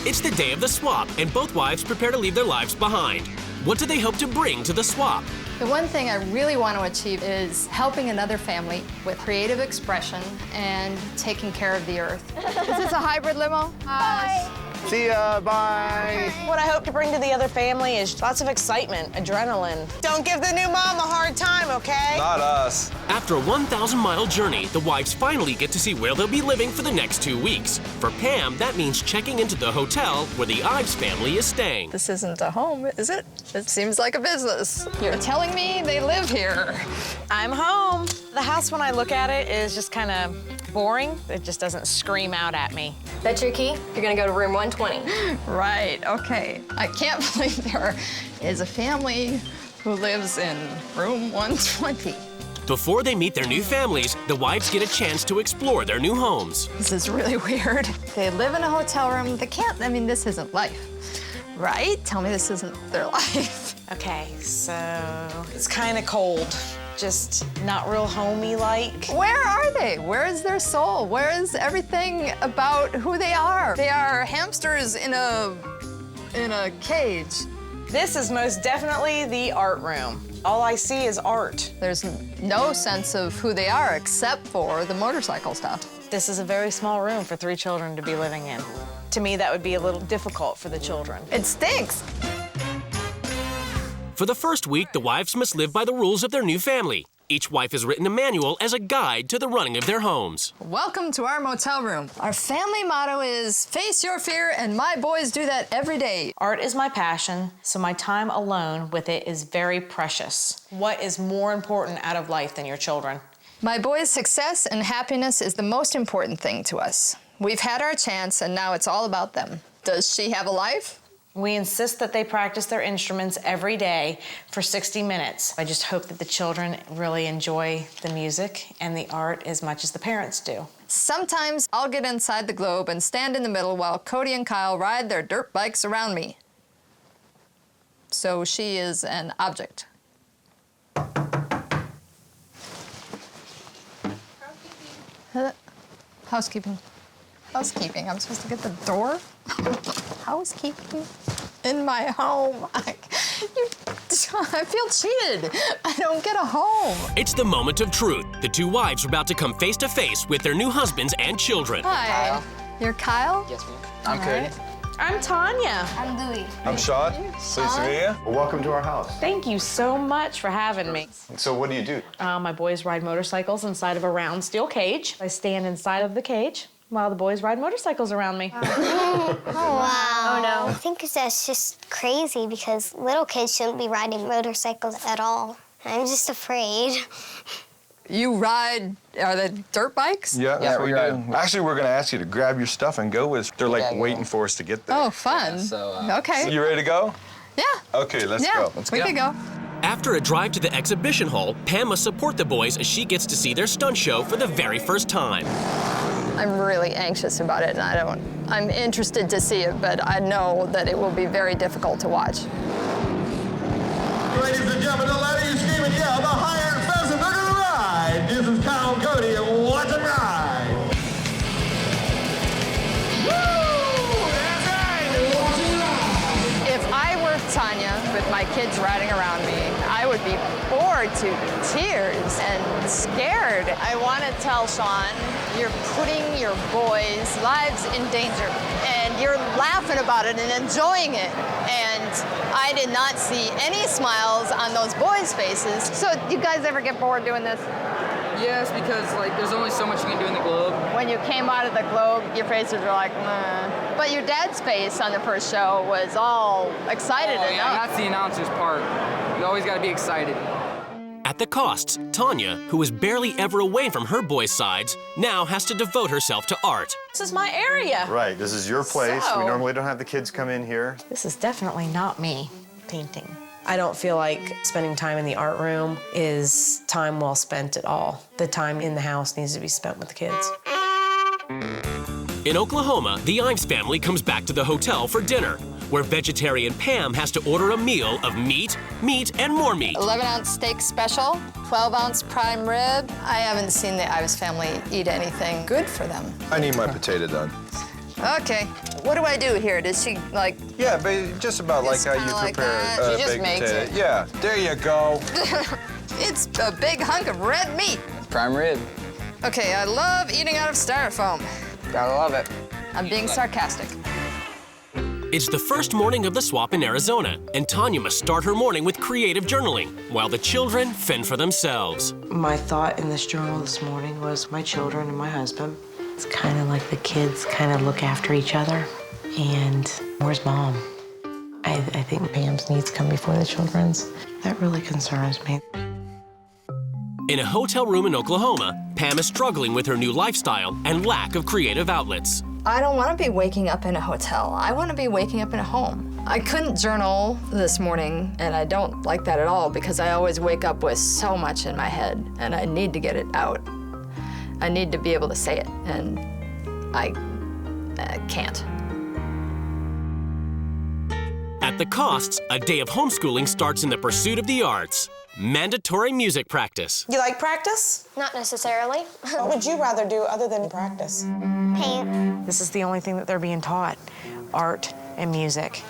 It's the day of the swap, and both wives prepare to leave their lives behind. What do they hope to bring to the swap? The one thing I really want to achieve is helping another family with creative expression and taking care of the earth. Is this a hybrid limo? Bye. See ya, bye. What I hope to bring to the other family is lots of excitement, adrenaline. Don't give the new mom a hard time, okay? Not us. After a 1,000-mile journey, the wives finally get to see where they'll be living for the next 2 weeks. For Pam, that means checking into the hotel where the Ives family is staying. This isn't a home, is it? It seems like a business. You're telling me they live here. I'm home. The house, when I look at it, is just kind of boring. It just doesn't scream out at me. That's your key? You're gonna go to room 120. Right, okay. I can't believe there is a family who lives in room 120. Before they meet their new families, the wives get a chance to explore their new homes. This is really weird. They live in a hotel room. They can't, I mean, this isn't life, right? Tell me this isn't their life. Okay, so it's kind of cold. Just not real homey-like. Where are they? Where is their soul? Where is everything about who they are? They are hamsters in a cage. This is most definitely the art room. All I see is art. There's no sense of who they are except for the motorcycle stuff. This is a very small room for 3 children to be living in. To me, that would be a little difficult for the children. It stinks. For the first week, the wives must live by the rules of their new family. Each wife has written a manual as a guide to the running of their homes. Welcome to our motel room. Our family motto is face your fear, and my boys do that every day. Art is my passion, so my time alone with it is very precious. What is more important out of life than your children? My boys' success and happiness is the most important thing to us. We've had our chance, and now it's all about them. Does she have a life? We insist that they practice their instruments every day for 60 minutes. I just hope that the children really enjoy the music and the art as much as the parents do. Sometimes I'll get inside the globe and stand in the middle while Cody and Kyle ride their dirt bikes around me. So she is an object. Housekeeping. Housekeeping. I'm supposed to get the door? Housekeeping in my home. I feel cheated. I don't get a home. It's the moment of truth. The two wives are about to come face to face with their new husbands and children. Hi. Kyle. You're Kyle? Yes, ma'am. I'm Cody. I'm Tanya. I'm Louie. I'm Sean. Pleased to meet you. Well, welcome to our house. Thank you so much for having me. So what do you do? My boys ride motorcycles inside of a round steel cage. I stand inside of the cage while the boys ride motorcycles around me. Oh, wow. Oh, no. I think that's just crazy because little kids shouldn't be riding motorcycles at all. I'm just afraid. You ride, are they dirt bikes? Yeah, that's what we do. Actually, we're going to ask you to grab your stuff and go with us. They're like waiting for us to get there. Oh, fun. Yeah, so, okay. You ready to go? Yeah. Okay, let's go. We can go. After a drive to the exhibition hall, Pam must support the boys as she gets to see their stunt show for the very first time. I'm really anxious about it, and I'm interested to see it, but I know that it will be very difficult to watch. Ladies and gentlemen, the lady is screaming, yeah, the higher and faster they're gonna ride. This is Kyle and Cody, and watch them ride. Woo! That's right, watch them ride. If I were Tanya with my kids riding around me, I would be bored to tears and scared. I want to tell Sean, you're putting your boys' lives in danger, and you're laughing about it and enjoying it. And I did not see any smiles on those boys' faces. So, you guys ever get bored doing this? Yes, because like there's only so much you can do in the globe. When you came out of the globe, your faces were like, meh. But your dad's face on the first show was all excited Oh, yeah, enough. that's the announcer's part. You always got to be excited. At the costs, Tanya, who was barely ever away from her boys' sides, now has to devote herself to art. This is my area. Right, this is your place. So- We normally don't have the kids come in here. This is definitely not me painting. I don't feel like spending time in the art room is time well spent at all. The time in the house needs to be spent with the kids. In Oklahoma, the Ives family comes back to the hotel for dinner, where vegetarian Pam has to order a meal of meat, and more meat. 11-ounce steak special, 12-ounce prime rib. I haven't seen the Ives family eat anything good for them. I need my potato done. Okay, what do I do here? Does she, like... Yeah, but just about like how you like prepare that. She just baked makes potato. it. Yeah, there you go. It's a big hunk of red meat. Prime rib. Okay, I love eating out of styrofoam. Gotta love it. I'm being sarcastic. It's the first morning of the swap in Arizona, and Tanya must start her morning with creative journaling, while the children fend for themselves. My thought in this journal this morning was my children and my husband. It's kind of like the kids kind of look after each other. And where's Mom? I think Pam's needs come before the children's. That really concerns me. In a hotel room in Oklahoma, Pam is struggling with her new lifestyle and lack of creative outlets. I don't want to be waking up in a hotel. I want to be waking up in a home. I couldn't journal this morning, and I don't like that at all because I always wake up with so much in my head, and I need to get it out. I need to be able to say it, and I can't. At the costs, a day of homeschooling starts in the pursuit of the arts. Mandatory music practice. You like practice? Not necessarily. What would you rather do other than practice? Paint. This is the only thing that they're being taught, art and music.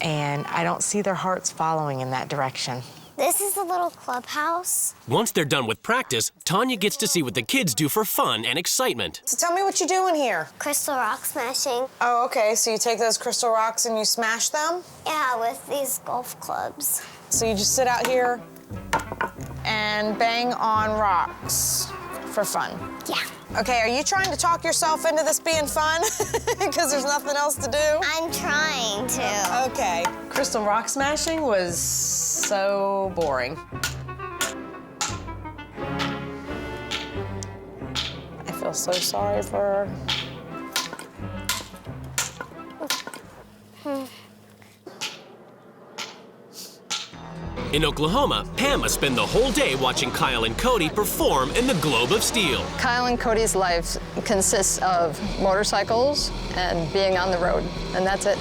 And I don't see their hearts following in that direction. This is a little clubhouse. Once they're done with practice, Tanya gets to see what the kids do for fun and excitement. So tell me what you're doing here. Crystal rock smashing. Oh, okay, so you take those crystal rocks and you smash them? Yeah, with these golf clubs. So you just sit out here and bang on rocks for fun? Yeah. Okay, are you trying to talk yourself into this being fun? Because there's nothing else to do? I'm trying to. Okay. Crystal rock smashing was so boring. I feel so sorry for her. In Oklahoma, Pam must spend the whole day watching Kyle and Cody perform in the Globe of Steel. Kyle and Cody's life consists of motorcycles and being on the road, and that's it.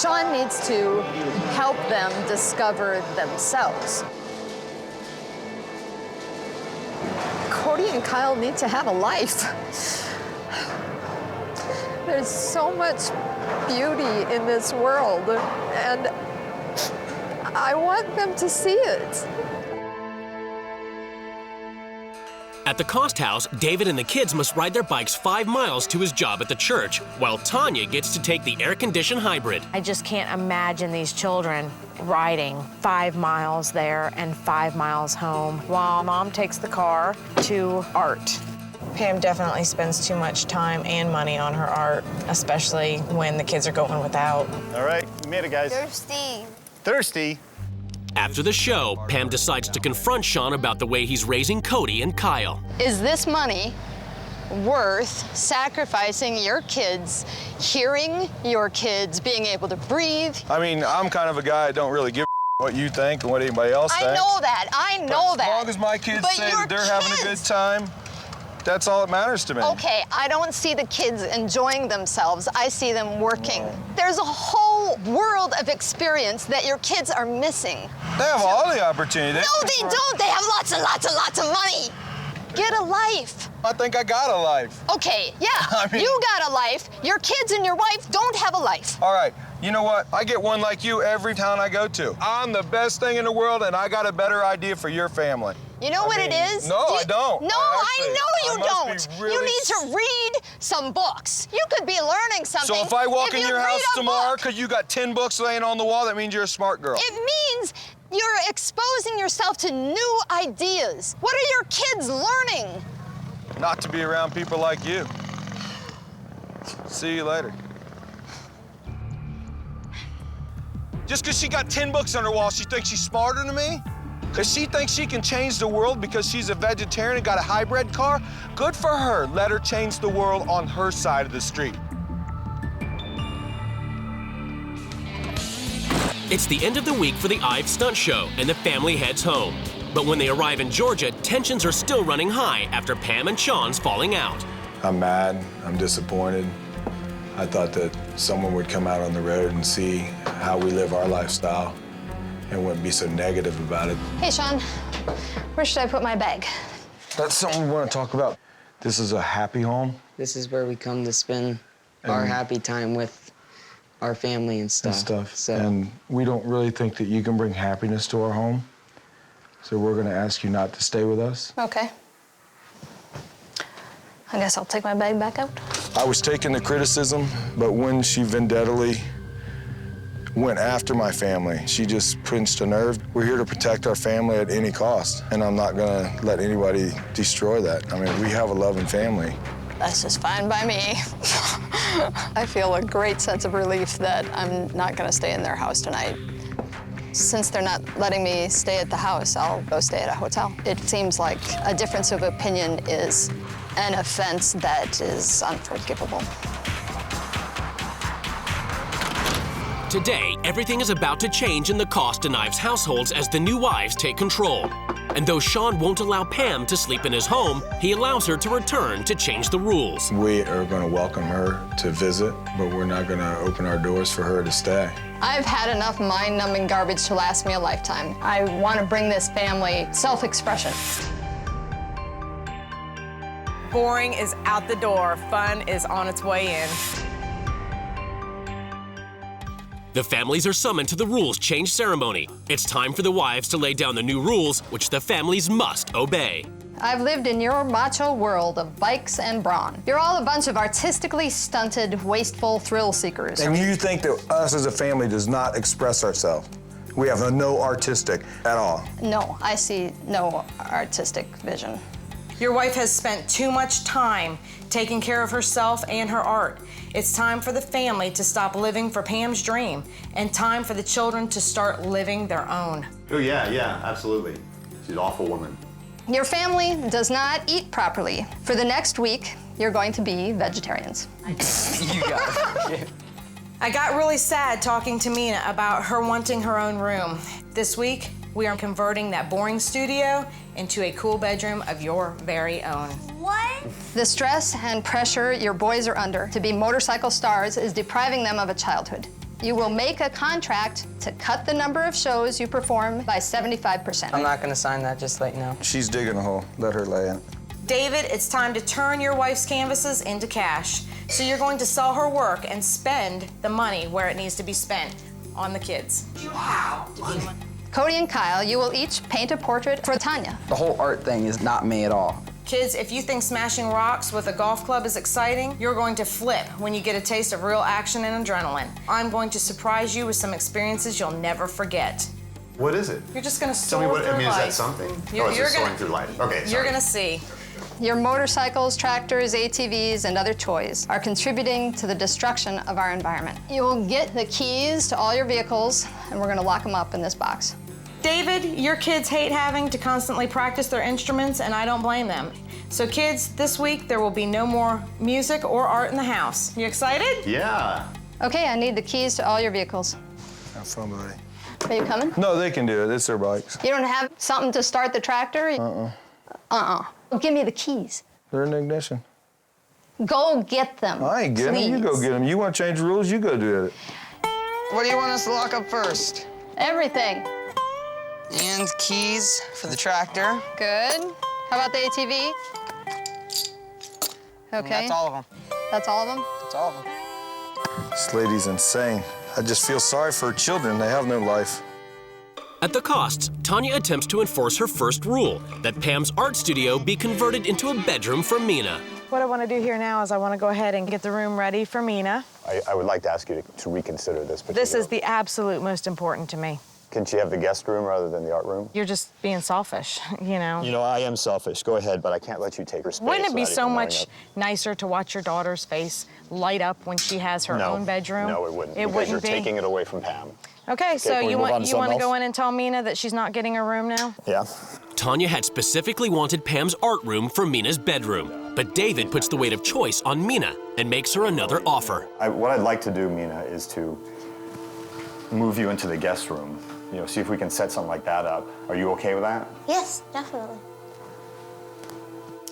Sean needs to help them discover themselves. Cody and Kyle need to have a life. There's so much beauty in this world, and I want them to see it. At the Cost House, David and the kids must ride their bikes 5 miles to his job at the church, while Tanya gets to take the air-conditioned hybrid. I just can't imagine these children riding 5 miles there and 5 miles home while Mom takes the car to art. Pam definitely spends too much time and money on her art, especially when the kids are going without. All right, you made it, guys. Thirsty. Thirsty? After the show, Pam decides to confront Sean about the way he's raising Cody and Kyle. Is this money worth sacrificing your kids, hearing your kids, being able to breathe? I mean, I'm kind of a guy that don't really give a what you think and what anybody else thinks. I know that. I know that. As long as my kids But say your that they're having a good time, that's all that matters to me. Okay, I don't see the kids enjoying themselves. I see them working. There's a whole world of experience that your kids are missing. They have all the opportunity. No, they don't. They have lots and lots and lots of money. Get a life. I think I got a life. Okay, yeah, I mean- you got a life. Your kids and your wife don't have a life. All right, you know what? I get one like you every town I go to. I'm the best thing in the world, and I got a better idea for your family. You know what it is? No, I don't. No, I I know you must be don't. really You need to read some books. You could be learning something. So if I walk in you your read house a tomorrow book. because you got 10 books laying on the wall, that means you're a smart girl. It means you're exposing yourself to new ideas. What are your kids learning? Not to be around people like you. See you later. Just because she got 10 books on her wall, she thinks she's smarter than me? Because she thinks she can change the world because she's a vegetarian and got a hybrid car? Good for her. Let her change the world on her side of the street. It's the end of the week for the Ives stunt show, and the family heads home. But when they arrive in Georgia, tensions are still running high after Pam and Sean's falling out. I'm mad. I'm disappointed. I thought that someone would come out on the road and see how we live our lifestyle and wouldn't be so negative about it. Hey, Sean, where should I put my bag? That's something we want to talk about. This is a happy home. This is where we come to spend our happy time with our family and stuff. So. And we don't really think that you can bring happiness to our home. So we're going to ask you not to stay with us. Okay. I guess I'll take my bag back out. I was taking the criticism, but when she vendettably went after my family, she just pinched a nerve. We're here to protect our family at any cost, and I'm not gonna let anybody destroy that. I mean, we have a loving family. That's just fine by me. I feel a great sense of relief that I'm not gonna stay in their house tonight. Since they're not letting me stay at the house, I'll go stay at a hotel. It seems like a difference of opinion is an offense that is unforgivable. Today, everything is about to change in the Cost and Ives households as the new wives take control. And though Sean won't allow Pam to sleep in his home, he allows her to return to change the rules. We are going to welcome her to visit, but we're not going to open our doors for her to stay. I've had enough mind-numbing garbage to last me a lifetime. I want to bring this family self-expression. Boring is out the door. Fun is on its way in. The families are summoned to the rules change ceremony. It's time for the wives to lay down the new rules, which the families must obey. I've lived in your macho world of bikes and brawn. You're all a bunch of artistically stunted, wasteful thrill seekers. And you think that us as a family does not express ourselves? We have no artistic at all. No, I see no artistic vision. Your wife has spent too much time taking care of herself and her art. It's time for the family to stop living for Pam's dream and time for the children to start living their own. Oh, yeah, absolutely. She's an awful woman. Your family does not eat properly. For the next week, you're going to be vegetarians. You got it. I got really sad talking to Mina about her wanting her own room. This week, we are converting that boring studio into a cool bedroom of your very own. What? The stress and pressure your boys are under to be motorcycle stars is depriving them of a childhood. You will make a contract to cut the number of shows you perform by 75%. I'm not gonna sign that, just to let you know. She's digging a hole. Let her lay in. David, it's time to turn your wife's canvases into cash. So you're going to sell her work and spend the money where it needs to be spent, on the kids. Wow. Cody and Kyle, you will each paint a portrait for Tanya. The whole art thing is not me at all. Kids, if you think smashing rocks with a golf club is exciting, you're going to flip when you get a taste of real action and adrenaline. I'm going to surprise you with some experiences you'll never forget. What is it? You're just gonna Tell soar me what, through I mean, life. is that something? You're it's just gonna- soaring through life. Okay, sorry. You're gonna see. Your motorcycles, tractors, ATVs, and other toys are contributing to the destruction of our environment. You will get the keys to all your vehicles, and we're gonna lock them up in this box. David, your kids hate having to constantly practice their instruments, and I don't blame them. So kids, this week there will be no more music or art in the house. You excited? Yeah. Okay, I need the keys to all your vehicles. Have fun, buddy. Are you coming? No, they can do it. It's their bikes. You don't have something to start the tractor? Give me the keys. They're in the ignition. Go get them. I ain't getting them. You go please. get them. You want to change the rules? You go do it. What do you want us to lock up first? Everything. And keys for the tractor. Good. How about the ATV? Okay. That's all of them. That's all of them? That's all of them. This lady's insane. I just feel sorry for her children. They have no life. At the Costs, Tanya attempts to enforce her first rule, that Pam's art studio be converted into a bedroom for Mina. What I want to do here now is I want to go ahead and get the room ready for Mina. I would like to ask you to reconsider this. This is the absolute most important to me. Can she have the guest room rather than the art room? You're just being selfish, you know? You know, I am selfish. Go ahead, but I can't let you take her space. Wouldn't it be without so even much knowing nicer to watch your daughter's face light up when she has her own bedroom? No, it wouldn't. It because wouldn't you're be. taking it away from Pam. Okay, so can we you move on want to you want to something go else? in and tell Mina that she's not getting a room now? Yeah. Tanya had specifically wanted Pam's art room for Mina's bedroom, but David puts the weight of choice on Mina and makes her another offer. What I'd like to do, Mina, is to move you into the guest room. You know, see if we can set something like that up. Are you okay with that? Yes, definitely.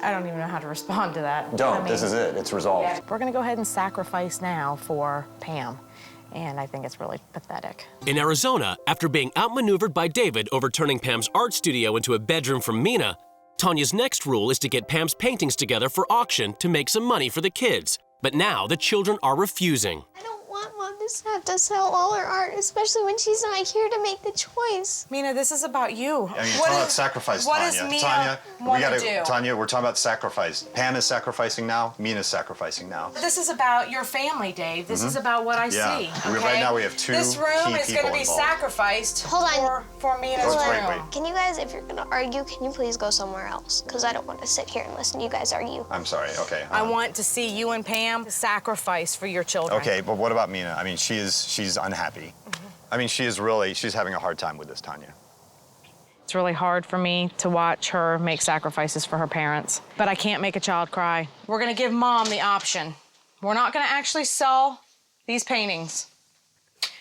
I don't even know how to respond to that. Don't. I mean, This is it. It's resolved. We're gonna go ahead and sacrifice now for Pam. and I think it's really pathetic. In Arizona, after being outmaneuvered by David over turning Pam's art studio into a bedroom for Mina, Tanya's next rule is to get Pam's paintings together for auction to make some money for the kids. But now the children are refusing. I don't want Mom to have to sell all her art, especially when she's not here to make the choice. Mina, this is about you. I mean, talking about sacrifice, what Tanya. does Mina Tanya, want to do? Tanya, we're talking about sacrifice. Pam is sacrificing now. Mina's sacrificing now. This is about your family, Dave. This is about what I see. Okay? Right now we have two This room key is going to be involved. sacrificed for Mina's room. Can you guys, if you're gonna argue, can you please go somewhere else? Because I don't want to sit here and listen to you guys argue. I'm sorry, okay. I want to see you and Pam sacrifice for your children. Okay, but what about Mina? I mean, she's unhappy. I mean, she's having a hard time with this, Tanya. It's really hard for me to watch her make sacrifices for her parents, but I can't make a child cry. We're gonna give Mom the option. We're not gonna actually sell these paintings.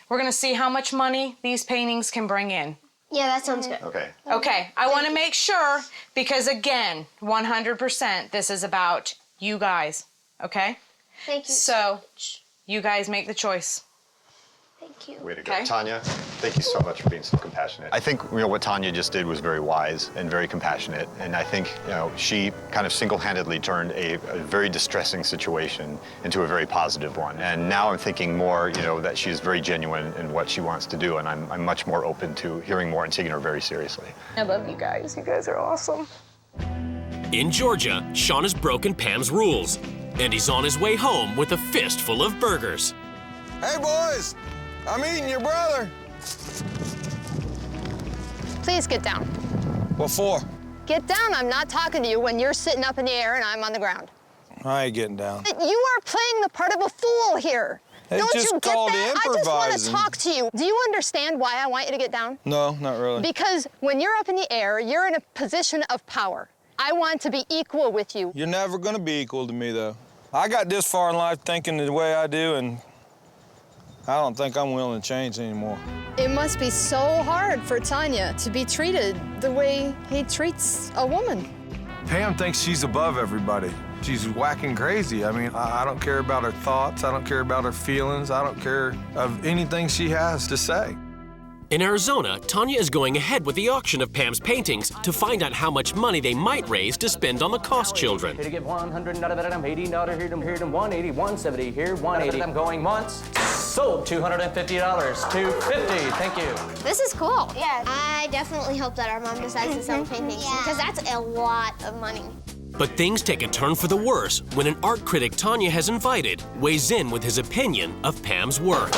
We're gonna see how much money these paintings can bring in. Yeah, that sounds good. Okay. Okay, I wanna make sure, because again, 100%, this is about you guys, okay? Thank you. So, you guys make the choice. Thank you. Way to go. Tanya, thank you so much for being so compassionate. I think what Tanya just did was very wise and very compassionate, and I think she kind of single-handedly turned a very distressing situation into a very positive one. And now I'm thinking more, that she's very genuine in what she wants to do, and I'm much more open to hearing more and taking her very seriously. I love you guys. You guys are awesome. In Georgia, Sean has broken Pam's rules, and he's on his way home with a fistful of burgers. Hey, boys, I'm eating your brother. Please get down. What for? Get down. I'm not talking to you when you're sitting up in the air and I'm on the ground. I ain't getting down. You are playing the part of a fool here. It's Don't just you get called that? I just want to improvising. talk to you. Do you understand why I want you to get down? No, not really. Because when you're up in the air, you're in a position of power. I want to be equal with you. You're never gonna be equal to me, though. I got this far in life thinking the way I do, and I don't think I'm willing to change anymore. It must be so hard for Tanya to be treated the way he treats a woman. Pam thinks she's above everybody. She's whacking crazy. I mean, I don't care about her thoughts. I don't care about her feelings. I don't care of anything she has to say. In Arizona, Tanya is going ahead with the auction of Pam's paintings to find out how much money they might raise to spend on the cost children. Here to get 100, $80, here to 180, 170, here 180. I'm going once. Sold $250, $250. Thank you. This is cool. Yeah. I definitely hope that our mom decides to sell paintings because that's a lot of money. But things take a turn for the worse when an art critic Tanya has invited weighs in with his opinion of Pam's work.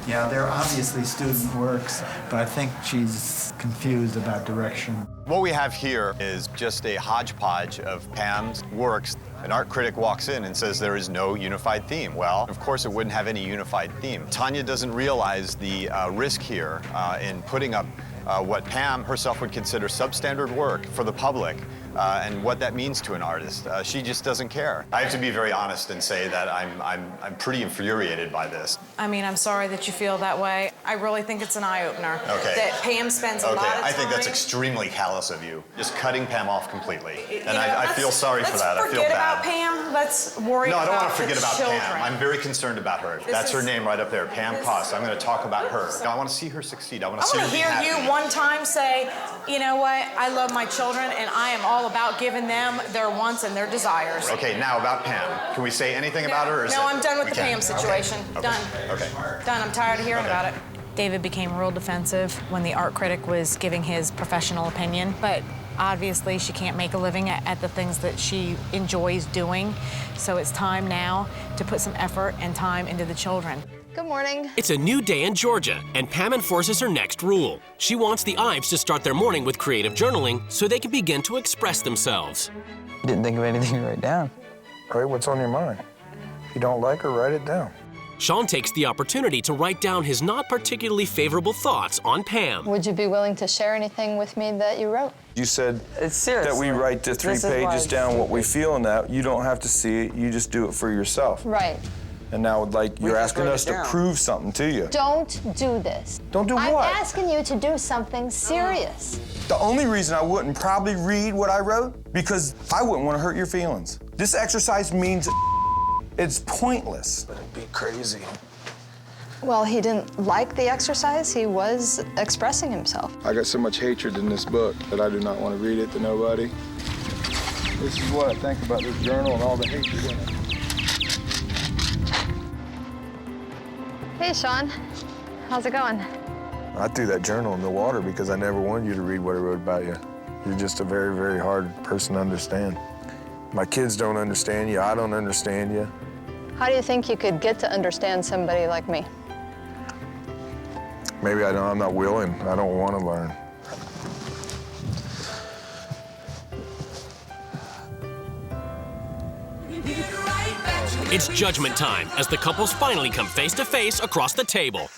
Yeah, they're obviously student works, but I think she's confused about direction. What we have here is just a hodgepodge of Pam's works. An art critic walks in and says there is no unified theme. Well, of course it wouldn't have any unified theme. Tanya doesn't realize the risk here in putting up what Pam herself would consider substandard work for the public. And what that means to an artist. She just doesn't care. I have to be very honest and say that I'm pretty infuriated by this. I mean, I'm sorry that you feel that way. I really think it's an eye-opener. Okay. That Pam spends a lot of time. I think that's extremely callous of you. Just cutting Pam off completely. And I feel sorry for that. I feel bad. Let's forget about Pam. Let's worry about the children. No, I don't want to forget about Pam. I'm very concerned about her. That's her name right up there, Pam Koss. I'm going to talk about her. I want to see her succeed. I want to see her be happy. I want to hear you one time say, you know what, I love my children and I am all about giving them their wants and their desires. Okay, now about Pam. Can we say anything about her? Or no, I'm done with the Pam situation. Okay. Done. Okay. Done. I'm tired of hearing about it. David became real defensive when the art critic was giving his professional opinion, but obviously she can't make a living at the things that she enjoys doing, so it's time now to put some effort and time into the children. Good morning. It's a new day in Georgia, and Pam enforces her next rule. She wants the Ives to start their morning with creative journaling so they can begin to express themselves. Didn't think of anything to write down. Write what's on your mind. If you don't like her, write it down. Sean takes the opportunity to write down his not particularly favorable thoughts on Pam. Would you be willing to share anything with me that you wrote? You said that we write the 3 pages down what we feel in that. You don't have to see it, you just do it for yourself. Right. And now, like, you're asking us to prove something to you. Don't do this. Don't do what? I'm asking you to do something serious. The only reason I wouldn't probably read what I wrote, because I wouldn't want to hurt your feelings. This exercise means it's pointless. But it'd be crazy. Well, he didn't like the exercise. He was expressing himself. I got so much hatred in this book that I do not want to read it to nobody. This is what I think about this journal and all the hatred in it. Hey, Sean. How's it going? I threw that journal in the water because I never wanted you to read what I wrote about you. You're just a very, very hard person to understand. My kids don't understand you. I don't understand you. How do you think you could get to understand somebody like me? Maybe I'm not willing. I don't want to learn. It's judgment time as the couples finally come face to face across the table.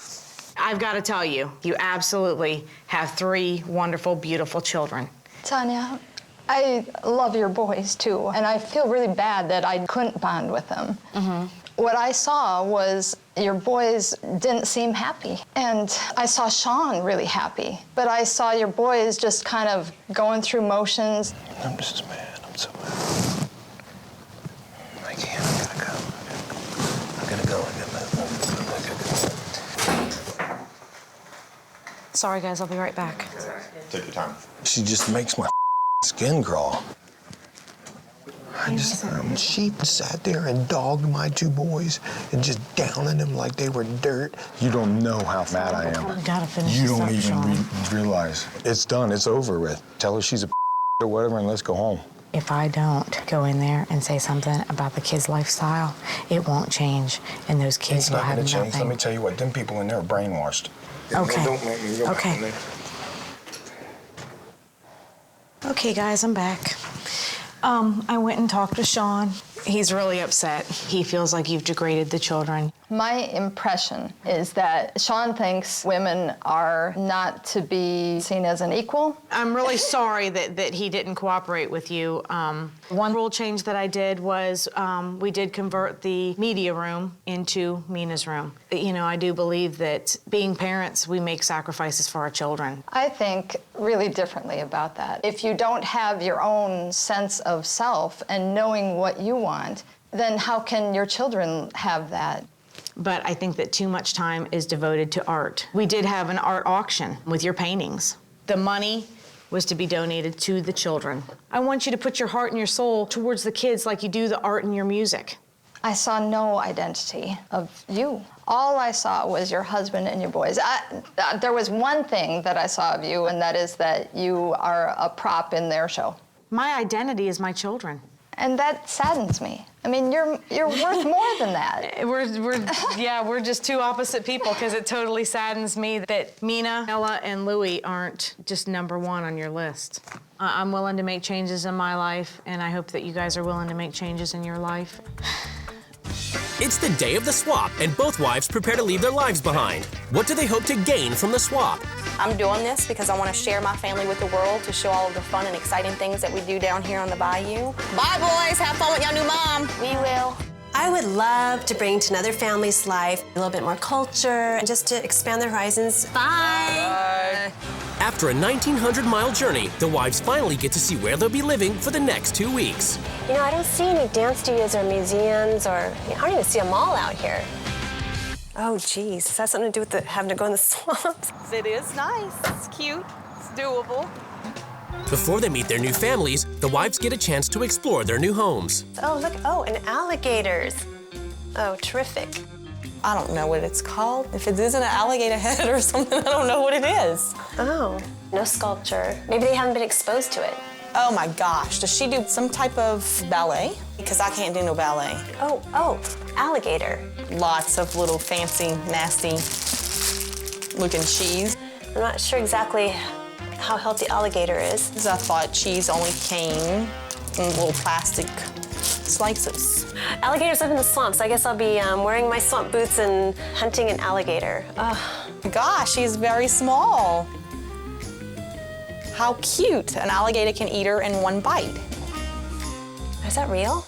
I've got to tell you, you absolutely have 3 wonderful, beautiful children. Tanya, I love your boys too, and I feel really bad that I couldn't bond with them. What I saw was your boys didn't seem happy, and I saw Sean really happy, but I saw your boys just kind of going through motions. I'm just mad. I'm so mad. I can't. I gotta go. I gotta go. Sorry, guys, I'll be right back. Take your time. She just makes my skin crawl. She sat there and dogged my 2 boys and just downing them like they were dirt. You don't know how mad I am. We gotta finish You this don't up, even Sean. realize. It's done. It's over with. Tell her she's a or whatever and let's go home. If I don't go in there and say something about the kids' lifestyle, it won't change, and those kids It's will not have gonna change. nothing. Let me tell you what, them people in there are brainwashed. Okay. Don't make me go back in there. Okay, guys, I'm back. I went and talked to Sean. He's really upset. He feels like you've degraded the children. My impression is that Sean thinks women are not to be seen as an equal. I'm really sorry that he didn't cooperate with you. One rule change that I did was we did convert the media room into Mina's room. You know, I do believe that being parents, we make sacrifices for our children. I think really differently about that. If you don't have your own sense of self and knowing what you want, then how can your children have that? But I think that too much time is devoted to art. We did have an art auction with your paintings. The money was to be donated to the children. I want you to put your heart and your soul towards the kids like you do the art in your music. I saw no identity of you. All I saw was your husband and your boys. There was one thing that I saw of you, and that is that you are a prop in their show. My identity is my children. And that saddens me. I mean, you're worth more than that. We're just 2 opposite people, because it totally saddens me that Mina, Ella, and Louie aren't just number 1 on your list. I'm willing to make changes in my life, and I hope that you guys are willing to make changes in your life. It's the day of the swap, and both wives prepare to leave their lives behind. What do they hope to gain from the swap? I'm doing this because I want to share my family with the world, to show all of the fun and exciting things that we do down here on the Bayou. Bye, boys. Have fun with your new mom. We will. I would love to bring to another family's life a little bit more culture, just to expand their horizons. Bye. After a 1,900-mile journey, the wives finally get to see where they'll be living for the next 2 weeks. You know, I don't see any dance studios or museums, or I don't even see a mall out here. Oh, geez. Does that have something to do with having to go in the swamps? It is nice. It's cute. It's doable. Before they meet their new families, the wives get a chance to explore their new homes. Oh, look. Oh, and alligators. Oh, terrific. I don't know what it's called. If it isn't an alligator head or something, I don't know what it is. Oh, no sculpture. Maybe they haven't been exposed to it. Oh my gosh, does she do some type of ballet? Because I can't do no ballet. Oh, alligator. Lots of little fancy, nasty looking cheese. I'm not sure exactly how healthy alligator is. Because I thought cheese only came in little plastic slices. Alligators live in the swamps. I guess I'll be wearing my swamp boots and hunting an alligator. Gosh, she's very small. How cute. An alligator can eat her in one bite. Is that real?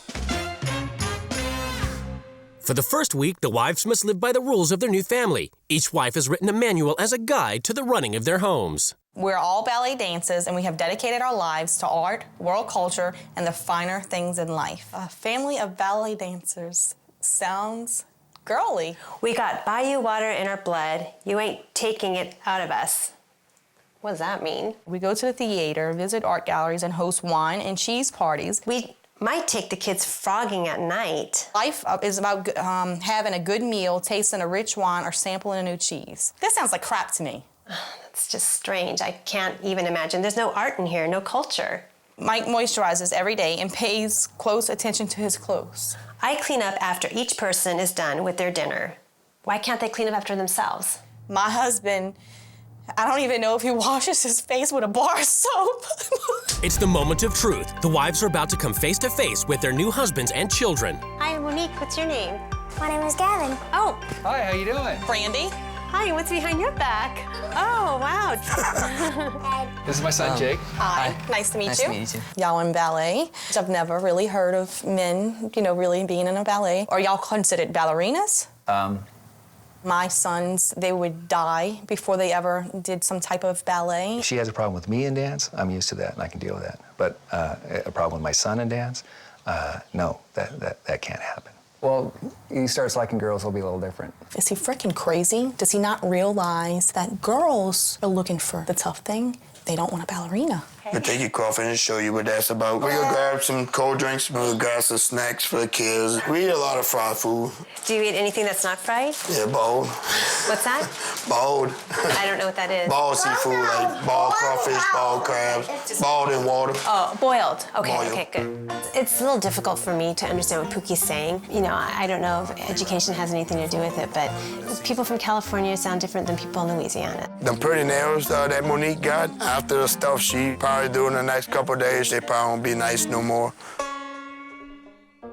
For the first week, the wives must live by the rules of their new family. Each wife has written a manual as a guide to the running of their homes. We're all ballet dancers, and we have dedicated our lives to art, world culture, and the finer things in life. A family of ballet dancers sounds girly. We got Bayou water in our blood. You ain't taking it out of us. What does that mean? We go to the theater, visit art galleries, and host wine and cheese parties. We might take the kids frogging at night. Life is about having a good meal, tasting a rich wine, or sampling a new cheese. This sounds like crap to me. That's just strange. I can't even imagine. There's no art in here, no culture. Mike moisturizes every day and pays close attention to his clothes. I clean up after each person is done with their dinner. Why can't they clean up after themselves? My husband, I don't even know if he washes his face with a bar of soap. It's the moment of truth. The wives are about to come face to face with their new husbands and children. Hi, Monique. What's your name? My name is Gavin. Oh. Hi, how you doing? Brandy. Hi, what's behind your back? Oh, wow. This is my son, Jake. Hi. Nice to meet Nice you. to meet you too. Y'all in ballet. I've never really heard of men, really being in a ballet. Are y'all considered ballerinas? My sons, they would die before they ever did some type of ballet. If she has a problem with me in dance, I'm used to that and I can deal with that. But a problem with my son in dance, no, that can't happen. Well, he starts liking girls, he'll be a little different. Is he freaking crazy? Does he not realize that girls are looking for the tough thing? They don't want a ballerina. We'll take you coffee and show you what that's about. We'll grab some cold drinks, we'll grab some snacks for the kids. We eat a lot of fried food. Do you eat anything that's not fried? Yeah, boiled. What's that? Boiled. I don't know what that is. Boiled seafood, like boiled crawfish, boiled crabs, boiled in water. Oh, boiled. Okay, Boiled. okay, good. It's a little difficult for me to understand what Pookie's saying. I don't know if education has anything to do with it, but people from California sound different than people in Louisiana. Them pretty nails that Monique got, after the stuff she probably do in the next couple of days, they probably won't be nice no more.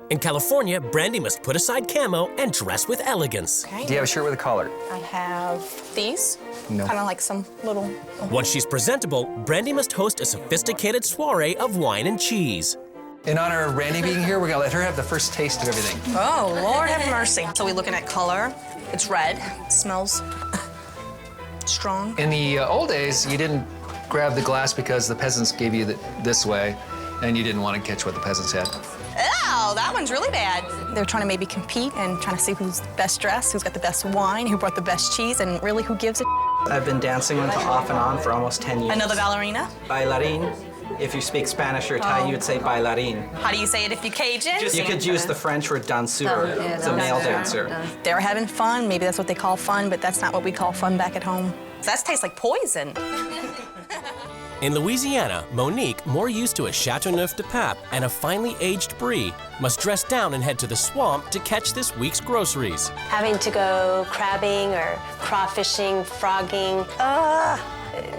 In California, Brandy must put aside camo and dress with elegance. Do you have a shirt with a collar? I have these. No. Kind of like some little... Once she's presentable, Brandy must host a sophisticated soiree of wine and cheese. In honor of Brandy being here, we're gonna let her have the first taste of everything. Oh, Lord have mercy. So we're looking at color. It's red. It smells strong. In the old days, you didn't grab the glass because the peasants gave you this way, and you didn't want to catch what the peasants had. Oh, that one's really bad. They're trying to maybe compete and trying to see who's best dressed, who's got the best wine, who brought the best cheese, and really who gives a I've been dancing off and on for almost 10 years. Another ballerina? Bailarín. If you speak Spanish or Thai, you'd say bailarín. How do you say it if you Cajun? You could use the French word danseur. It's a male dancer. They're having fun. Maybe that's what they call fun, but that's not what we call fun back at home. That tastes like poison. In Louisiana, Monique, more used to a Chateauneuf de Pape and a finely aged brie, must dress down and head to the swamp to catch this week's groceries. Having to go crabbing or crawfishing, frogging,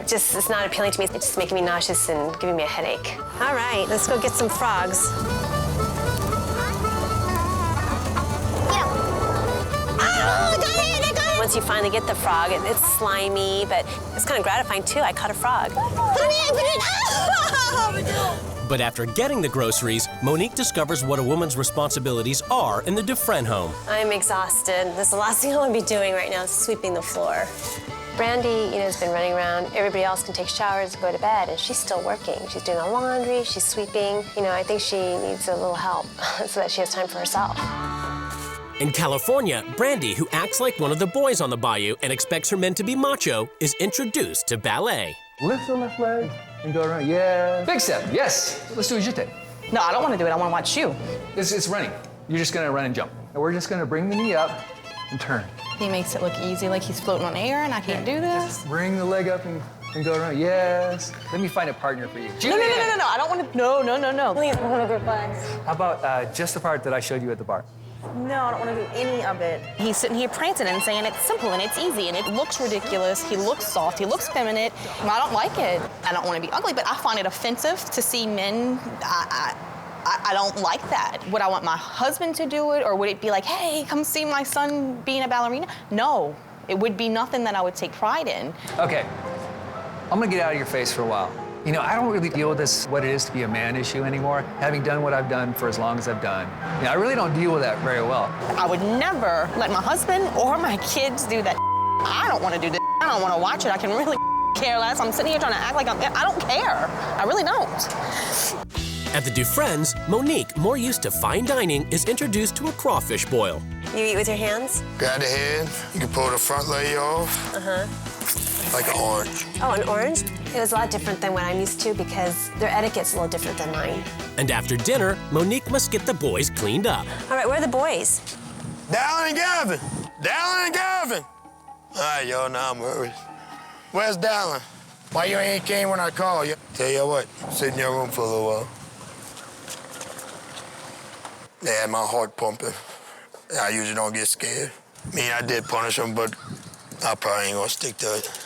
it's not appealing to me. It's just making me nauseous and giving me a headache. All right, let's go get some frogs. Once you finally get the frog, it's slimy, but it's kind of gratifying too. I caught a frog. But after getting the groceries, Monique discovers what a woman's responsibilities are in the Dufresne home. I'm exhausted. This is the last thing I want to be doing right now is sweeping the floor. Brandy, has been running around. Everybody else can take showers and go to bed, and she's still working. She's doing the laundry, she's sweeping. I think she needs a little help so that she has time for herself. In California, Brandy, who acts like one of the boys on the Bayou and expects her men to be macho, is introduced to ballet. Lift the left leg and go around. Yeah. Big step. Yes. Let's do a jeté. No, I don't want to do it. I want to watch you. It's running. You're just going to run and jump. And we're just going to bring the knee up and turn. He makes it look easy, like he's floating on air and I can't do this. Bring the leg up and go around. Yes. Let me find a partner for you. No. I don't want to. No. Please, I want to relax. How about just the part that I showed you at the bar? No, I don't want to do any of it. He's sitting here prancing and saying it's simple and it's easy and it looks ridiculous. He looks soft. He looks feminine. I don't like it. I don't want to be ugly, but I find it offensive to see men. I don't like that. Would I want my husband to do it, or would it be like, hey, come see my son being a ballerina? No, it would be nothing that I would take pride in. Okay, I'm gonna get out of your face for a while. I don't really deal with this, what it is to be a man issue anymore, having done what I've done for as long as I've done. I really don't deal with that very well. I would never let my husband or my kids do that. I don't want to do this. I don't want to watch it. I can really care less. I'm sitting here trying to act like I don't care. I really don't. At the Dufresnes, Monique, more used to fine dining, is introduced to a crawfish boil. You eat with your hands? Grab the head, you can pull the front leg off. Like an orange. Oh, an orange? It was a lot different than what I'm used to because their etiquette's a little different than mine. And after dinner, Monique must get the boys cleaned up. All right, where are the boys? Dallin and Gavin! Dallin and Gavin! All right, y'all, now I'm worried. Where's Dallin? Why you ain't came when I called you? Tell you what, sit in your room for a little while. They had my heart pumping. I usually don't get scared. I mean, I did punish them, but I probably ain't gonna stick to it.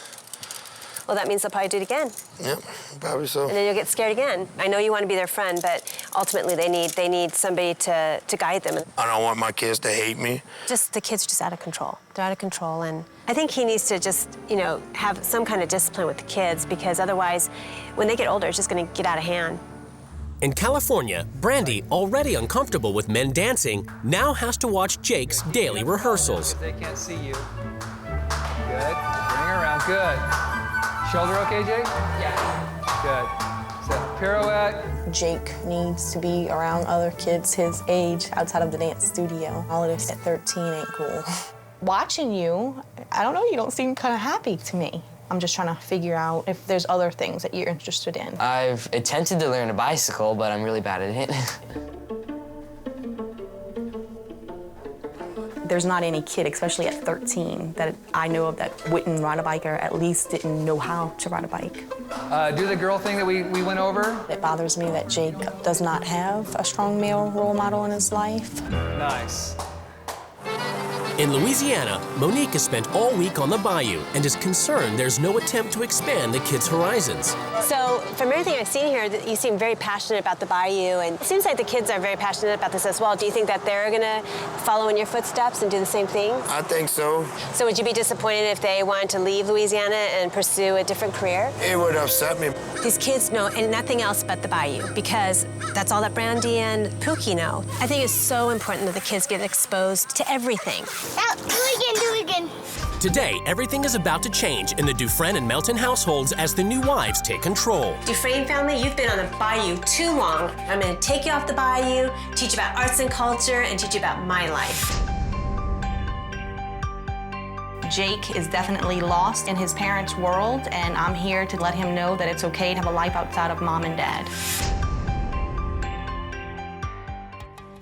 Well, that means they'll probably do it again. Yep, probably so. And then you'll get scared again. I know you want to be their friend, but ultimately they need somebody to guide them. I don't want my kids to hate me. Just the kids are just out of control. They're out of control, and I think he needs to just, you know, have some kind of discipline with the kids because otherwise, when they get older, it's just going to get out of hand. In California, Brandy, already uncomfortable with men dancing, now has to watch Jake's daily rehearsals. They can't see you. Good. Bring her around. Good. Shoulder okay, Jake? Yeah. Good. So, pirouette. Jake needs to be around other kids his age outside of the dance studio. All of this at 13 ain't cool. Watching you, I don't know, you don't seem kind of happy to me. I'm just trying to figure out if there's other things that you're interested in. I've attempted to learn a bicycle, but I'm really bad at it. There's not any kid, especially at 13, that I know of that wouldn't ride a bike or at least didn't know how to ride a bike. Do the girl thing that we went over. It bothers me that Jake does not have a strong male role model in his life. Nice. In Louisiana, Monique has spent all week on the Bayou and is concerned there's no attempt to expand the kids' horizons. So, from everything I've seen here, you seem very passionate about the Bayou, and it seems like the kids are very passionate about this as well. Do you think that they're gonna follow in your footsteps and do the same thing? I think so. So would you be disappointed if they wanted to leave Louisiana and pursue a different career? It would upset me. These kids know and nothing else but the Bayou because that's all that Brandy and Pookie know. I think it's so important that the kids get exposed to everything. Do it again. Today, everything is about to change in the Dufresne and Melton households as the new wives take control. Dufresne family, you've been on the Bayou too long. I'm gonna take you off the Bayou, teach you about arts and culture, and teach you about my life. Jake is definitely lost in his parents' world, and I'm here to let him know that it's okay to have a life outside of mom and dad.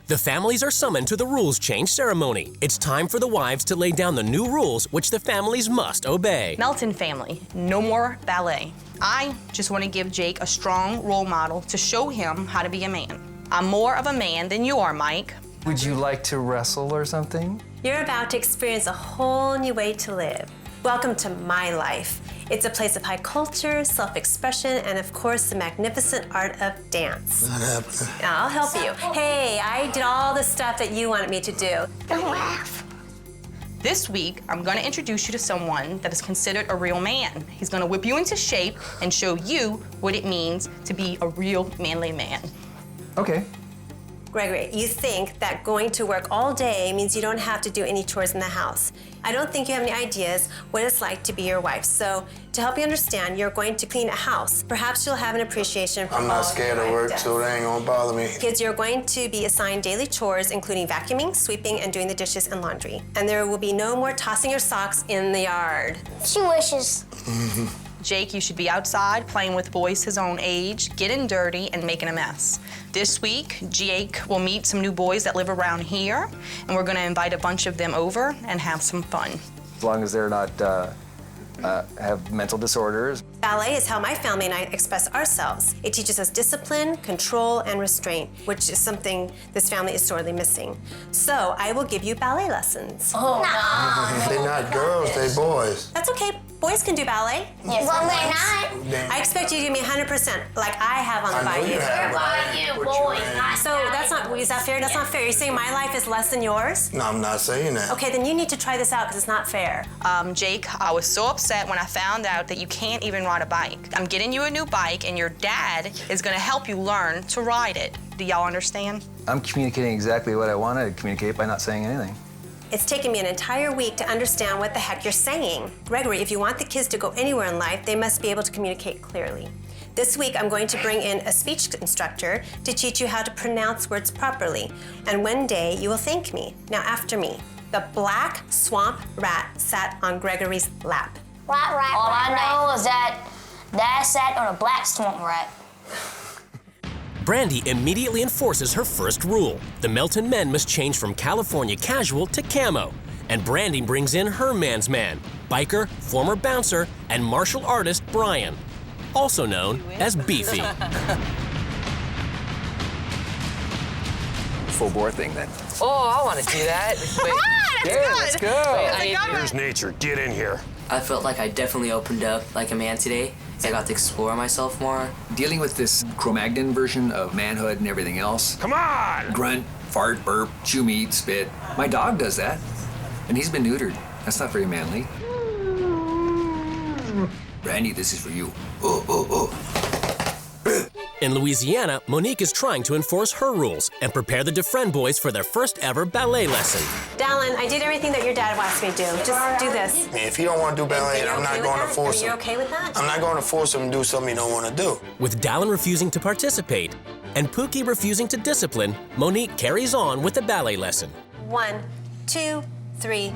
The families are summoned to the rules change ceremony. It's time for the wives to lay down the new rules which the families must obey. Melton family, no more ballet. I just want to give Jake a strong role model to show him how to be a man. I'm more of a man than you are, Mike. Would you like to wrestle or something? You're about to experience a whole new way to live. Welcome to my life. It's a place of high culture, self-expression, and of course, the magnificent art of dance. Not happening. I'll help you. Hey, I did all the stuff that you wanted me to do. Don't laugh. This week, I'm gonna introduce you to someone that is considered a real man. He's gonna whip you into shape and show you what it means to be a real manly man. Okay. Gregory, you think that going to work all day means you don't have to do any chores in the house. I don't think you have any ideas what it's like to be your wife. So to help you understand, you're going to clean a house. Perhaps you'll have an appreciation for I'm not all scared your of wife work, does. so they ain't gonna bother me. Kids, you're going to be assigned daily chores, including vacuuming, sweeping, and doing the dishes and laundry. And there will be no more tossing your socks in the yard. She wishes. Jake, you should be outside playing with boys his own age, getting dirty, and making a mess. This week, Jake will meet some new boys that live around here, and we're gonna invite a bunch of them over and have some fun. As long as they're not have mental disorders. Ballet is how my family and I express ourselves. It teaches us discipline, control, and restraint, which is something this family is sorely missing. So I will give you ballet lessons. Oh, no. They're not girls, they boys. That's okay. Boys can do ballet. Yes, well, they're not. I expect you to give me 100%, like I have on the I know Bayou. you have. Bayou boys, not So that's not, is that fair? That's not fair. You're saying my life is less than yours? No, I'm not saying that. Okay, then you need to try this out because it's not fair. Jake, I was so upset when I found out that you can't even ride a bike. I'm getting you a new bike, and your dad is gonna help you learn to ride it. Do y'all understand? I'm communicating exactly what I wanted to communicate by not saying anything. It's taken me an entire week to understand what the heck you're saying. Gregory, if you want the kids to go anywhere in life, they must be able to communicate clearly. This week, I'm going to bring in a speech instructor to teach you how to pronounce words properly. And one day, you will thank me. Now, after me. The black swamp rat sat on Gregory's lap. All I know is that Dad sat on a black swamp rat. Brandy immediately enforces her first rule. The Melton men must change from California casual to camo. And Brandy brings in her man's man, biker, former bouncer, and martial artist Brian, also known as Beefy. Full bore thing then. Oh, I want to see that. Wait. Let's go. Here's nature. Get in here. I felt like I definitely opened up like a man today. I got to explore myself more. Dealing with this Cro-Magnon version of manhood and everything else. Come on! Grunt, fart, burp, chew meat, spit. My dog does that, and he's been neutered. That's not very manly. Brandy, this is for you. In Louisiana, Monique is trying to enforce her rules and prepare the Dufresne boys for their first ever ballet lesson. Dallin, I did everything that your dad asked me to do. Just do this. If he don't want to do ballet, I'm not going to force him. Are you okay with that? I'm not going to force him to do something he don't want to do. With Dallin refusing to participate and Pookie refusing to discipline, Monique carries on with the ballet lesson. 1, 2, 3.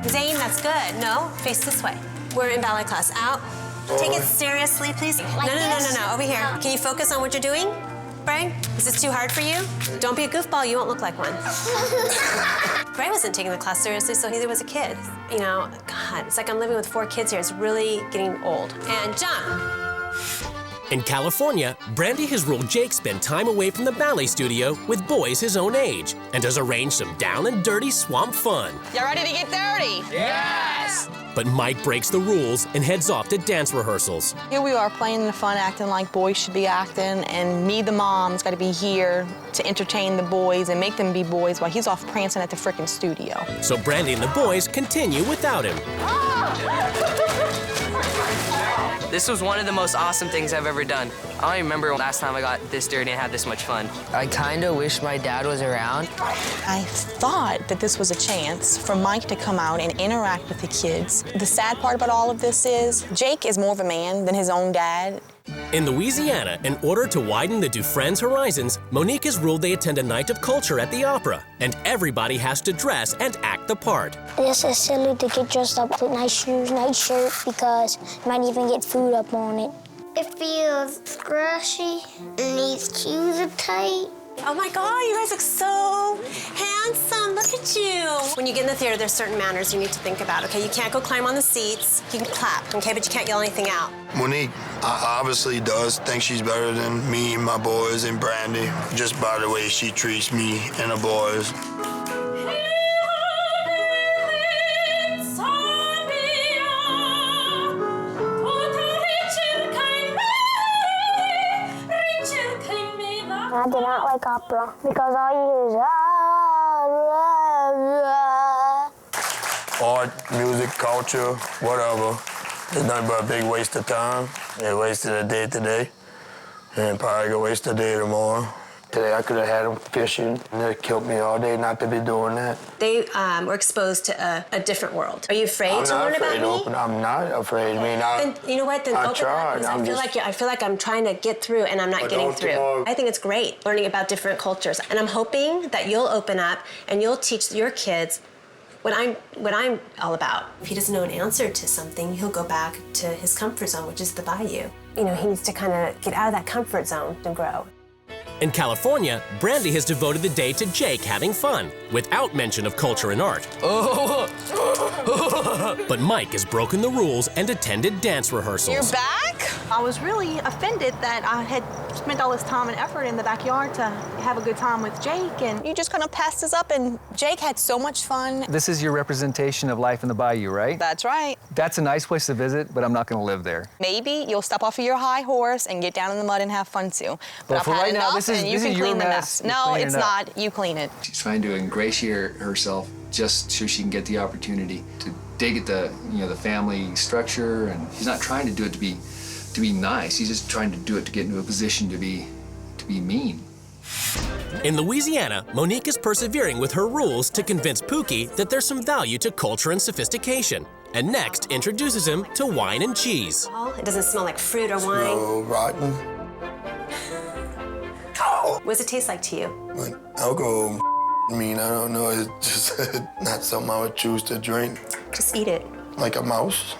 Zane, that's good. No, face this way. We're in ballet class. Out. Take it seriously, please. No. Over here. Can you focus on what you're doing? Bray, is this too hard for you? Don't be a goofball. You won't look like one. Bray wasn't taking the class seriously, so neither was a kid. You know, God, it's like I'm living with 4 kids here. It's really getting old. And jump. In California, Brandy has ruled Jake spend time away from the ballet studio with boys his own age and has arranged some down and dirty swamp fun. Y'all ready to get dirty? Yes! But Mike breaks the rules and heads off to dance rehearsals. Here we are playing the fun, acting like boys should be acting, and me, the mom's got to be here to entertain the boys and make them be boys while he's off prancing at the frickin' studio. So Brandy and the boys continue without him. This was one of the most awesome things I've ever done. I don't even remember last time I got this dirty and had this much fun. I kind of wish my dad was around. I thought that this was a chance for Mike to come out and interact with the kids. The sad part about all of this is Jake is more of a man than his own dad. In Louisiana, in order to widen the Dufresne's horizons, Monique has ruled they attend a night of culture at the opera, and everybody has to dress and act the part. This is silly to get dressed up with nice shoes, nice shirt, because you might even get food up on it. It feels scratchy, and these shoes are tight. Oh my God, you guys look so handsome. Look at you. When you get in the theater, there's certain manners you need to think about, okay? You can't go climb on the seats. You can clap, okay, but you can't yell anything out. Monique obviously does think she's better than me, my boys, and Brandy, just by the way she treats me and the boys. I do not like opera because all you hear is Art, music, culture, whatever. It's nothing but a big waste of time. They wasted a day today, and probably gonna waste a day tomorrow. Today I could have had them fishing, and they killed me all day not to be doing that. They were exposed to a different world. Are you afraid to learn about me? I'm not afraid. I mean, Then you know what? Then I open tried. up. I feel like I'm trying to get through, and I'm not getting through. I think it's great learning about different cultures, and I'm hoping that you'll open up and you'll teach your kids what I'm all about. If he doesn't know an answer to something, he'll go back to his comfort zone, which is the Bayou. You know, he needs to kind of get out of that comfort zone to grow. In California, Brandy has devoted the day to Jake having fun, without mention of culture and art. But Mike has broken the rules and attended dance rehearsals. You're back? I was really offended that I had spent all this time and effort in the backyard to have a good time with Jake, and you just kind of passed this up, and Jake had so much fun. This is your representation of life in the Bayou, right? That's right. That's a nice place to visit, but I'm not going to live there. Maybe you'll step off of your high horse and get down in the mud and have fun too. But for right now, this is your mess. No, it's not. You clean it. She's trying to ingratiate herself just so she can get the opportunity to dig at the family structure, and she's not trying to do it to be nice. She's just trying to do it to get into a position to be mean. In Louisiana, Monique is persevering with her rules to convince Pookie that there's some value to culture and sophistication, and next introduces him to wine and cheese. It doesn't smell like fruit or wine. So rotten. Ow! What does it taste like to you? Like alcohol, I mean, I don't know. It's just not something I would choose to drink. Just eat it. Like a mouse?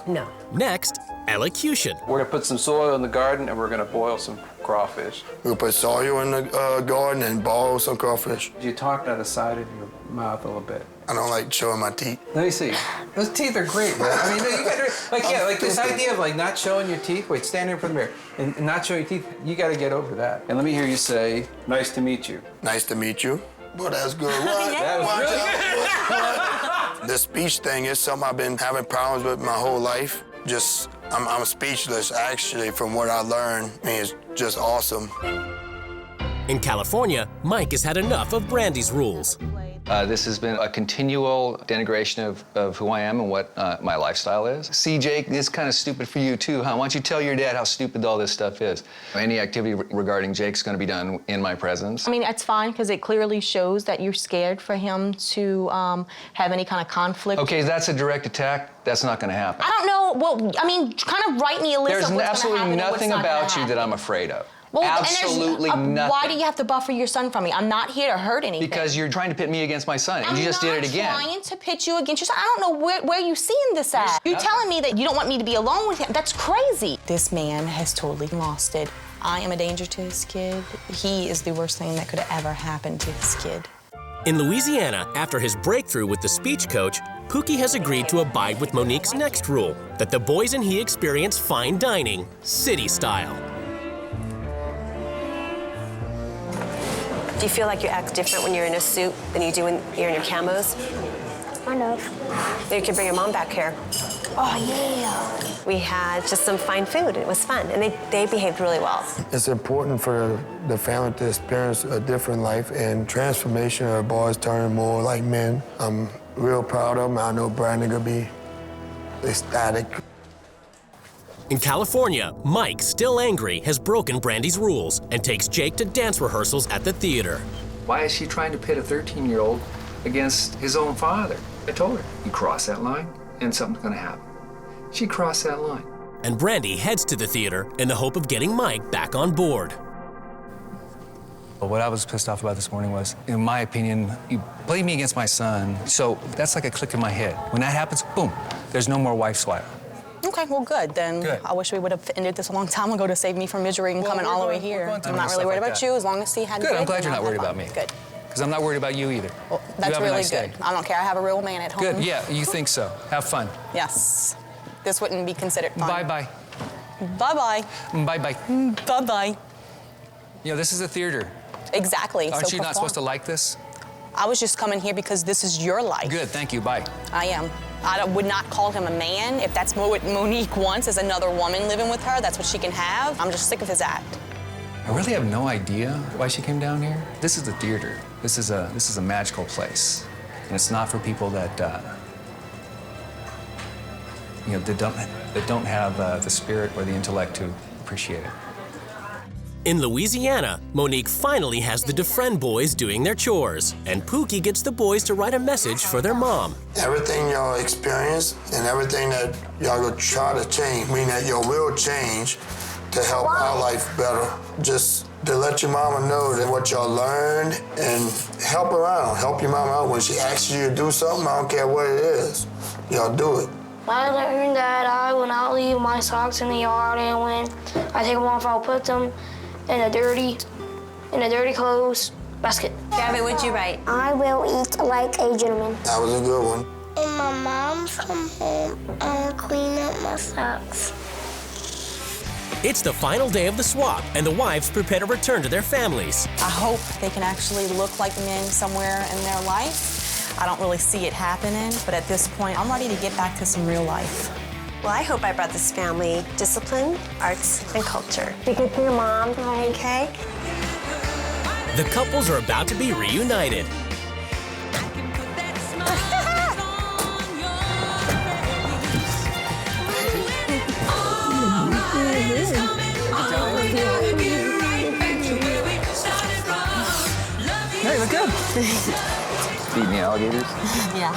No. Next, elocution. We're gonna put some soil in the garden and we're gonna boil some crawfish. We'll put soil in the garden and boil some crawfish. You talk out of the side of your mouth a little bit. I don't like showing my teeth. Let me see. Those teeth are great, man. I mean, you gotta, like this idea of like not showing your teeth. Wait, stand in front of the mirror and not showing your teeth. You got to get over that. And let me hear you say, "Nice to meet you." Nice to meet you. Well, that's good. What? That was really good. The speech thing is something I've been having problems with my whole life. Just, I'm speechless actually from what I learned. I mean, it's just awesome. In California, Mike has had enough of Brandy's rules. This has been a continual denigration of who I am and what my lifestyle is. See, Jake, this is kind of stupid for you too, huh? Why don't you tell your dad how stupid all this stuff is? Any activity regarding Jake's going to be done in my presence. I mean, it's fine because it clearly shows that you're scared for him to have any kind of conflict. Okay, that's a direct attack. That's not going to happen. I don't know. Well, I mean, kind of write me a list of what's going to happen. There's absolutely nothing about you that I'm afraid of. Well, absolutely nothing. Why do you have to buffer your son from me? I'm not here to hurt anything. Because you're trying to pit me against my son, and you just did it again. I'm not trying to pit you against your son. I don't know where you're seeing this at. You're telling me that you don't want me to be alone with him. That's crazy. This man has totally lost it. I am a danger to his kid. He is the worst thing that could have ever happened to his kid. In Louisiana, after his breakthrough with the speech coach, Pookie has agreed to abide with Monique's next rule, that the boys and he experience fine dining, city style. Do you feel like you act different when you're in a suit than you do when you're in your camos? Kind of. You can bring your mom back here. Oh, yeah. We had just some fine food. It was fun, and they behaved really well. It's important for the family to experience a different life and transformation of the boys turning more like men. I'm real proud of them. I know Brandon will be ecstatic. In California, Mike, still angry, has broken Brandy's rules and takes Jake to dance rehearsals at the theater. Why is she trying to pit a 13-year-old against his own father? I told her, you cross that line and something's gonna happen. She crossed that line. And Brandy heads to the theater in the hope of getting Mike back on board. What I was pissed off about this morning was, in my opinion, you played me against my son, so that's like a click in my head. When that happens, boom, there's no more wife swap. Okay, well, good. Then I wish we would have ended this a long time ago to save me from misery and coming all the way here. I'm not really worried about you as long as he had Good, I'm glad you're not worried about me. Good. Because I'm not worried about you either. Well, that's really good. I don't care. I have a real man at home. Good, yeah, you think so. Have fun. Yes. This wouldn't be considered fun. Bye-bye. Bye-bye. Bye-bye. Bye-bye. You know, this is a theater. Exactly. Aren't you not supposed to like this? I was just coming here because this is your life. Good, thank you, bye. I am. I would not call him a man. If that's what Monique wants, is another woman living with her, that's what she can have. I'm just sick of his act. I really have no idea why she came down here. This is the theater. This is a magical place. And it's not for people that, that don't have the spirit or the intellect to appreciate it. In Louisiana, Monique finally has the DeFriend boys doing their chores, and Pookie gets the boys to write a message for their mom. Everything y'all experience and everything that y'all gonna try to change, meaning that y'all will change to help our life better. Just to let your mama know that what y'all learned and help her out. Help your mama out when she asks you to do something, I don't care what it is. Y'all do it. I learned that I will not leave my socks in the yard, and when I take them off, I'll put them in the dirty clothes basket. Gabby, what'd you write? I will eat like a gentleman. That was a good one. When my mom's come home, I'll clean up my socks. It's the final day of the swap, and the wives prepare to return to their families. I hope they can actually look like men somewhere in their life. I don't really see it happening, but at this point, I'm ready to get back to some real life. Well, I hope I brought this family discipline, arts, and culture. Be good to your mom, okay? The couples are about to be reunited. Hey, look good. Feeding the alligators? Yeah.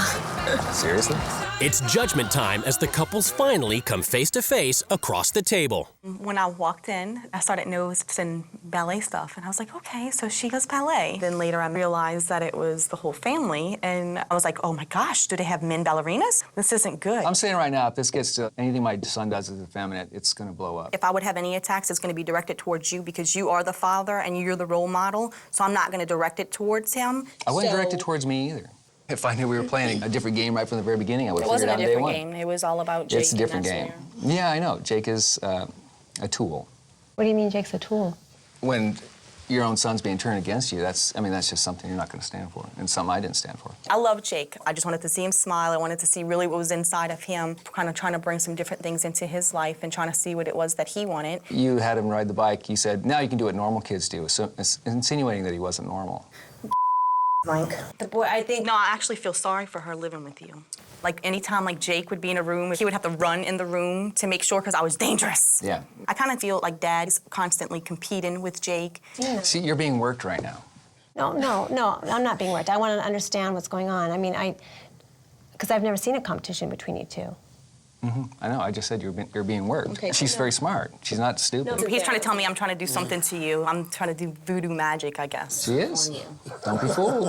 Seriously? It's judgment time as the couples finally come face to face across the table. When I walked in, I started noticing ballet stuff, and I was like, okay, so she does ballet. Then later I realized that it was the whole family, and I was like, oh my gosh, do they have men ballerinas? This isn't good. I'm saying right now, if this gets to anything my son does as effeminate, it's gonna blow up. If I would have any attacks, it's gonna be directed towards you because you are the father and you're the role model, so I'm not gonna direct it towards him. I wouldn't direct it towards me either. If I knew we were playing a different game right from the very beginning, I would have figured it out on day one. It wasn't a different game. It was all about Jake. It's a different game. Yeah, I know. Jake is a tool. What do you mean Jake's a tool? When your own son's being turned against you, that's just something you're not going to stand for, and something I didn't stand for. I love Jake. I just wanted to see him smile. I wanted to see really what was inside of him, kind of trying to bring some different things into his life and trying to see what it was that he wanted. You had him ride the bike. You said, now you can do what normal kids do, so it's insinuating that he wasn't normal. Like, the boy, I think... No, I actually feel sorry for her living with you. Like, anytime, like, Jake would be in a room, he would have to run in the room to make sure, because I was dangerous. Yeah. I kind of feel like Dad's constantly competing with Jake. Yeah. See, you're being worked right now. No, I'm not being worked. I want to understand what's going on. I mean, because I've never seen a competition between you two. Mm-hmm. I know, I just said you're being worked. Okay, she's very smart. She's not stupid. No, he's trying to tell me I'm trying to do something to you. I'm trying to do voodoo magic, I guess. She is. Don't be fooled.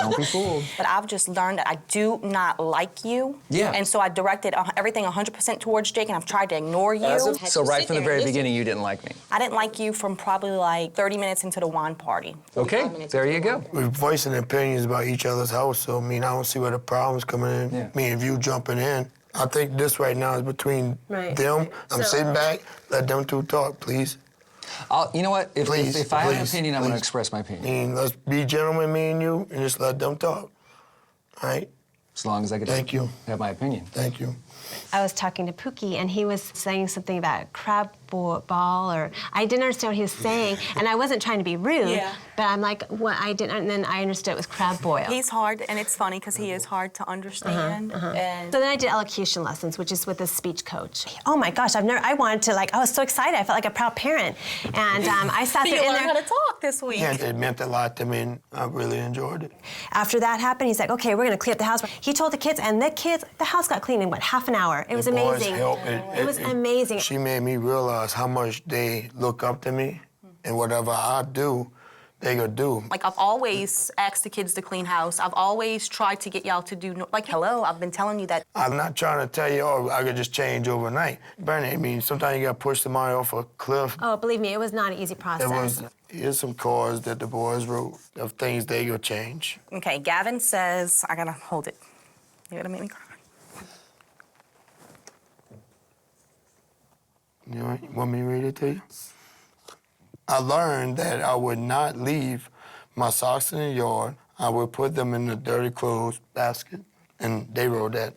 Don't be fooled. But I've just learned that I do not like you. Yeah. And so I directed everything 100% towards Jake, and I've tried to ignore you. So right from the very beginning, you didn't like me. I didn't like you from probably like 30 minutes into the wine party. Okay, there you go. We're voicing opinions about each other's house, so I mean, I don't see where the problem's coming in. Yeah. Me and you jumping in. I think this right now is between them. I'm sitting back, let them two talk, please. You know what? If I have an opinion, I'm going to express my opinion. Let's be gentlemen, me and you, and just let them talk. All right? As long as I get to have my opinion. Thank you. I was talking to Pookie, and he was saying something about crab ball, or I didn't understand what he was saying, and I wasn't trying to be rude, but I'm like, what I didn't, and then I understood it was crab boil. He's hard, and it's funny because he is hard to understand. And so then I did elocution lessons, which is with a speech coach. Oh my gosh, I wanted to, like, I was so excited. I felt like a proud parent, and I sat there. You learned how to talk this week. Yeah, it meant a lot to me, and I really enjoyed it. After that happened, he's like, okay, we're gonna clean up the house. He told the kids, and the house got cleaned in, what, half an hour? It was amazing. It was amazing. She made me realize how much they look up to me, and whatever I do, they gonna do. Like, I've always asked the kids to clean house. I've always tried to get y'all to do, like, hello, I've been telling you that. I'm not trying to tell you, oh, I could just change overnight. Bernie, I mean, sometimes you gotta push somebody off a cliff. Oh, believe me, it was not an easy process. Here's some cards that the boys wrote of things they gonna change. Okay, Gavin says, I gotta hold it. You're gonna make me cry. You want me to read it to you? I learned that I would not leave my socks in the yard. I would put them in the dirty clothes basket. And they wrote that.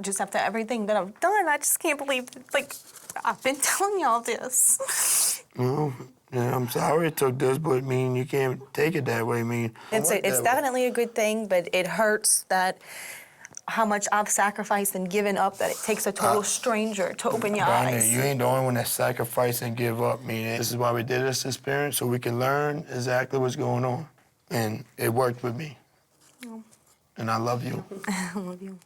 Just after everything that I've done, I just can't believe, like, I've been telling y'all this. No, yeah, I'm sorry it took this, but I mean, you can't take it that way. I mean, It's definitely a good thing, but it hurts that how much I've sacrificed and given up that it takes a total stranger to open your eyes. You ain't the only one that sacrifice and give up. I mean, this is why we did this experience, so we can learn exactly what's going on. And it worked with me. And I love you. I love you.